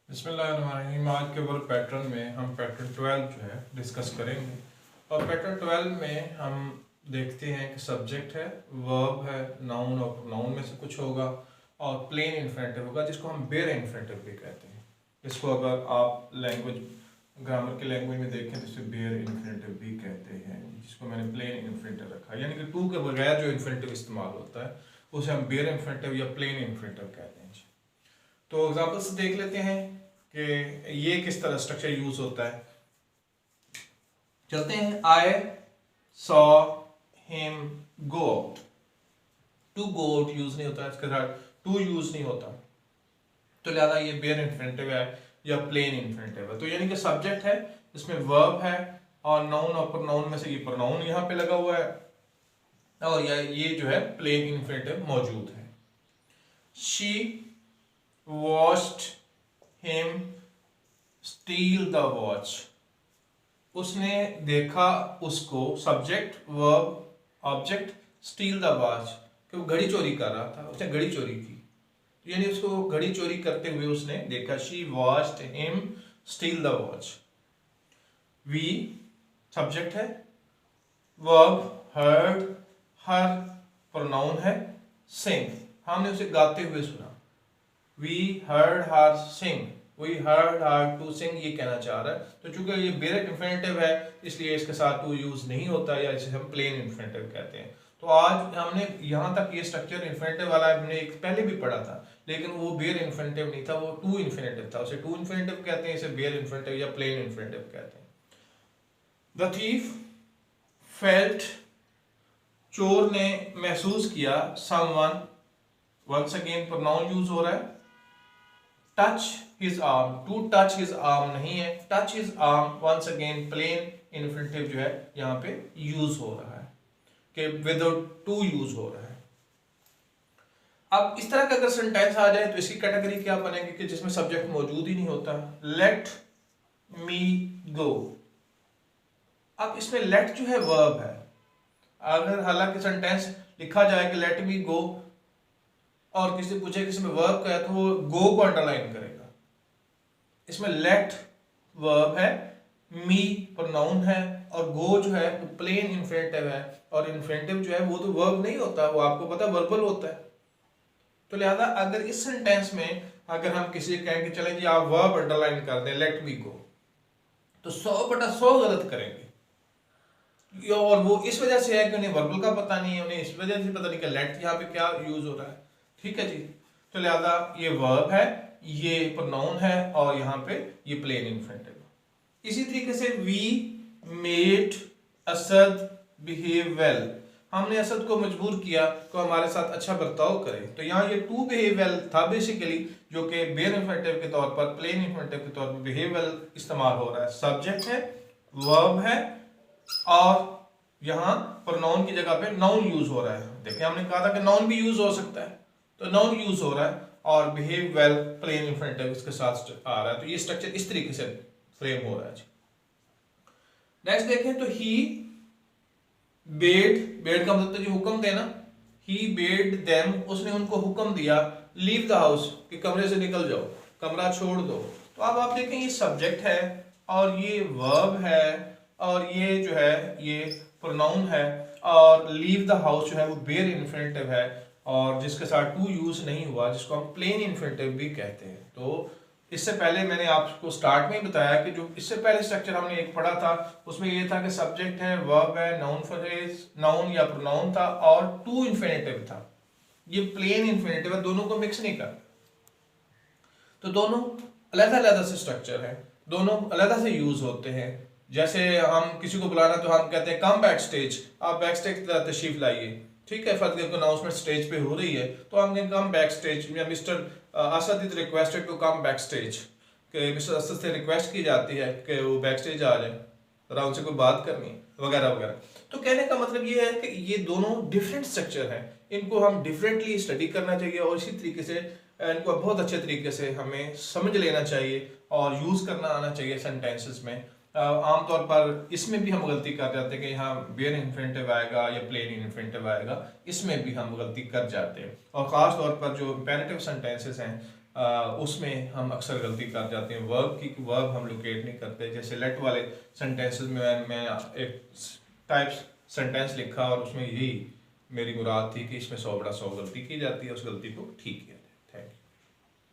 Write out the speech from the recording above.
बिस्मिल्लाहिर्रहमानिर्रहीम। आज के वर्क पैटर्न में हम पैटर्न 12 जो है डिस्कस करेंगे। और पैटर्न 12 में हम देखते हैं कि सब्जेक्ट है, वर्ब है, नाउन और प्रोनाउन में से कुछ होगा और प्लेन इन्फिनेटिव होगा जिसको हम बेयर इन्फिनेटिव भी कहते हैं। इसको अगर आप लैंग्वेज ग्रामर की लैंग्वेज में देखें तो इसे बेयर इन्फिनेटिव भी कहते हैं, जिसको मैंने प्लेन इन्फिनेटिव रखा है। यानी कि टू के बगैर जो इन्फिनेटिव इस्तेमाल होता है उसे हम बेयर इन्फिनेटिव या प्लेन इन्फिनेटिव कहते हैं। तो एग्जाम्पल से देख लेते हैं कि ये किस तरह स्ट्रक्चर यूज होता है। चलते हैं। I saw him go out. To go out use नहीं होता, इसके साथ टू यूज नहीं होता, तो लिहाजा ये बेयर इन्फिनेटिव है या प्लेन इन्फिनेटिव है। तो यानी कि सब्जेक्ट है, इसमें वर्ब है और नाउन और प्रोनाउन में से ये प्रोनाउन यहाँ पे लगा हुआ है और ये जो है प्लेन इन्फिनेटिव मौजूद है। She watched him steal the watch। उसने देखा उसको, subject verb object, steel the watch, कि वो घड़ी चोरी कर रहा था, उसने घड़ी चोरी की, यानी उसको घड़ी चोरी करते हुए उसने देखा। She watched him steal the watch. We subject है, वर्ब हर्ड, हर प्रोनाउन है, सिंग हमने उसे गाते हुए सुना। We heard her sing, we heard her to sing, ये कहना चाह रहा है। तो चूंकि ये बेयर इन्फिनेटिव है इसलिए इसके साथ टू यूज नहीं होता, या इसे हम प्लेन इन्फिनेटिव कहते हैं। तो आज हमने यहाँ तक ये स्ट्रक्चर इन्फिनेटिव वाला हमने एक पहले भी पढ़ा था, लेकिन वो बेयर इन्फिनेटिव नहीं था, वो टू इन्फिनेटिव था। उसे टू इन्फिनेटिव कहते हैं, इसे बेयर इन्फिनेटिव या प्लेन इन्फिनेटिव कहते हैं। द थीफ फेल्ट, चोर ने महसूस किया, someone, once again pronoun use हो रहा है। Touch his arm, to touch his arm नहीं है, touch his arm once again plain infinitive जो है यहाँ पे यूज हो रहा है, कि विदाउट टू यूज हो रहा है। अब इस तरह का अगर सेंटेंस आ जाए तो इसकी कैटेगरी क्या बनेगी कि जिसमें सब्जेक्ट मौजूद ही नहीं होता। लेट मी गो। अब इसमें लेट जो है वर्ब है, अगर हालांकि सेंटेंस लिखा जाए कि लेट मी गो और किसी पूछे कि इसमें वर्ब क्या है तो वो गो को अंडरलाइन करेगा। इसमें लेट वर्ब है, मी प्रोनाउन है और गो जो है वो प्लेन इन्फिनेटिव है, और इन्फिनेटिव जो है वो तो वर्ब नहीं होता, वो आपको पता है वर्बल होता है। तो लिहाजा अगर इस सेंटेंस में अगर हम किसी कहें कि चलें जी आप वर्ब अंडरलाइन कर दें लेट मी गो, तो 100/100 गलत करेंगे। और वो इस वजह से है कि उन्हें वर्बल का पता नहीं है, उन्हें इस वजह से पता नहीं कि लेट यहाँ पे क्या यूज हो रहा है। ठीक है जी। तो लिहाजा ये वर्ब है, ये प्रोनाउन है और यहाँ पे ये प्लेन इन्फिनेटिव। इसी तरीके से we made Asad behave well, हमने असद को मजबूर किया तो हमारे साथ अच्छा बर्ताव करे। तो यहाँ ये टू बिहेव वेल था बेसिकली, जो कि बेयर इन्फिनेटिव के तौर पर, प्लेन इन्फिनेटिव के तौर पर बिहेव वेल इस्तेमाल हो रहा है। सब्जेक्ट है, वर्ब है और यहाँ प्रोनाउन की जगह पे नाउन यूज हो रहा है। देखिए हमने कहा था कि नाउन भी यूज हो सकता है, तो नाउन यूज हो रहा है और बिहेव वेल प्लेन इन्फिनेटिव इसके साथ आ रहा है। तो ये स्ट्रक्चर इस तरीके से फ्रेम हो रहा है। नेक्स्ट देखें तो ही बेड, बेड का मतलब जो हुक्म देना, ही बेड देम, उसने उनको हुक्म दिया, लीव द हाउस, कि कमरे से निकल जाओ, कमरा छोड़ दो। तो अब आप देखें ये सब्जेक्ट है और ये वर्ब है और ये जो है ये प्रोनाउन है, और लीव द हाउस जो है वो बेयर इन्फिनेटिव है और जिसके साथ टू यूज नहीं हुआ, जिसको हम प्लेन इन्फिनेटिव भी कहते हैं। तो इससे पहले मैंने आपको स्टार्ट में ही बताया कि जो इससे पहले स्ट्रक्चर हमने एक पढ़ा था उसमें ये था कि सब्जेक्ट है, वर्ब है, नाउन फ्रेज, नाउन या प्रोनाउन था और टू इन्फिनेटिव था। ये प्लेन इन्फिनेटिव है, दोनों को मिक्स नहीं कर, तो दोनों अलग-अलग से स्ट्रक्चर है, दोनों अलग से यूज होते हैं। जैसे हम किसी को बुलाना तो हम कहते हैं कम बैक स्टेज, आप बैक स्टेज तशरीफ लाइए। ठीक है, फर्ज को अनाउंसमेंट स्टेज पे हो रही है तो हम कहें कम बैक स्टेज, या mister Asad is requested to come backstage, कि मिस्टर असद से रिक्वेस्ट की जाती है कि वो बैक स्टेज आ जाए, जरा उनसे कोई बात करनी वगैरह वगैरह। तो कहने का मतलब ये है कि ये दोनों डिफरेंट स्ट्रक्चर हैं, इनको हम डिफरेंटली स्टडी करना चाहिए और इसी तरीके से इनको बहुत अच्छे तरीके से हमें समझ लेना चाहिए और यूज़ करना आना चाहिए सेंटेंसेस में। आमतौर पर इसमें भी हम गलती कर जाते हैं कि यहाँ बेयर इन्फिनेटिव आएगा या प्लेन इन्फिनेटिव आएगा, इसमें भी हम गलती कर जाते हैं। और ख़ास तौर पर जो इम्पेरेटिव सेंटेंसेस हैं उसमें हम अक्सर गलती कर जाते हैं। वर्ब हम लोकेट नहीं करते। जैसे लेट वाले सेंटेंसेस में मैं एक टाइप्स सेंटेंस लिखा और उसमें यही मेरी मुराद थी कि इसमें 100 बड़ा 100 गलती की जाती है, उस गलती को ठीक किया।